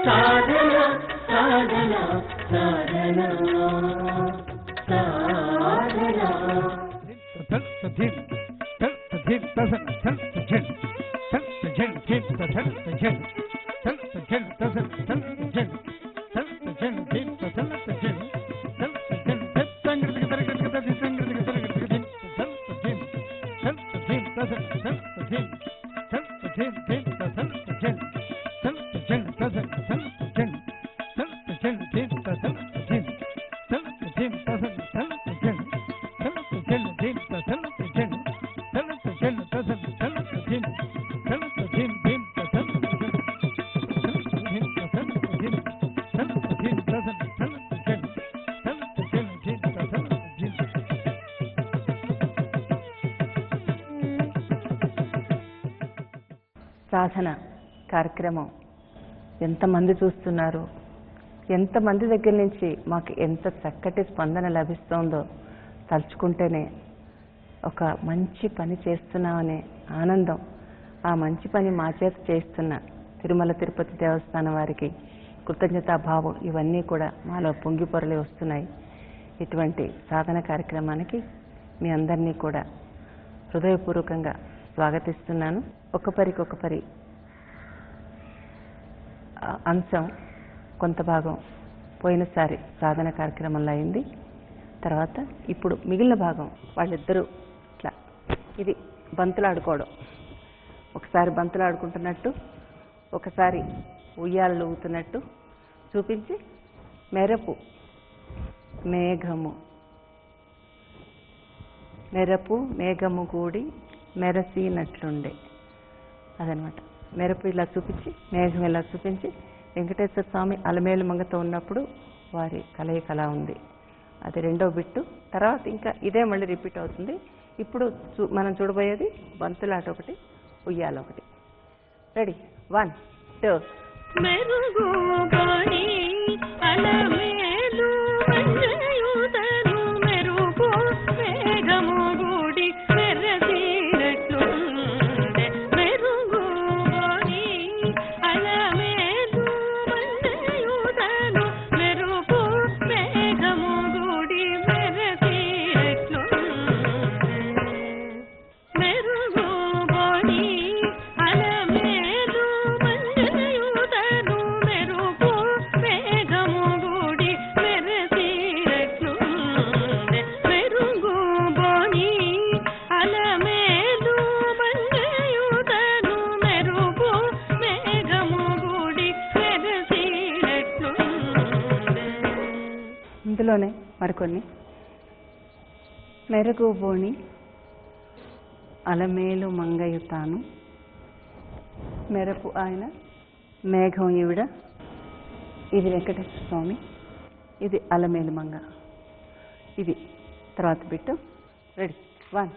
సాధన సాధన సాధన సాధన సాధన కార్యక్రమం ఎంతమంది చూస్తున్నారు, ఎంతమంది దగ్గర నుంచి మాకు ఎంత చక్కటి స్పందన లభిస్తోందో తలుచుకుంటేనే ఒక మంచి పని చేస్తున్నామనే ఆనందం, ఆ మంచి పని మా చేత చేస్తున్న తిరుమల తిరుపతి దేవస్థానం వారికి కృతజ్ఞతాభావం ఇవన్నీ కూడా మాలో పొంగిపొరలి వస్తున్నాయి. ఇటువంటి సాధన కార్యక్రమానికి మీ అందరినీ కూడా హృదయపూర్వకంగా స్వాగతిస్తున్నాను. ఒకపరి అంశం కొంత భాగం పోయినసారి సాధన కార్యక్రమంలో అయింది. తర్వాత ఇప్పుడు మిగిలిన భాగం వాళ్ళిద్దరూ ఇట్లా ఇది బంతులాడుకోవడం, ఒకసారి బంతులాడుకుంటున్నట్టు, ఒకసారి ఉయ్యాలు ఊగుతున్నట్టు చూపించి మెరపు మేఘము మెరపు మేఘము కూడి మెరసినట్లుండే అదనమాట. మెరపు ఇలా చూపించి మేఘం ఇలా చూపించి వెంకటేశ్వర స్వామి అలమేలు మంగతో ఉన్నప్పుడు వారి కలయిక అలా ఉంది. అది రెండో బిట్టు. తర్వాత ఇంకా ఇదే మళ్ళీ రిపీట్ అవుతుంది. ఇప్పుడు మనం చూడబోయేది బంతులాట ఒకటి, ఉయ్యాల ఒకటి. రెడీ, 1 2 ఇందులోనే మరికొన్ని. మెరుగుబోని అలమేలు మంగయుతాను, మెరపు ఆయన మేఘం ఈవిడ, ఇది వెంకటేశ్వర స్వామి, ఇది అలమేలు మంగ. ఇది తర్వాత బిట్టు. రెడీ, 1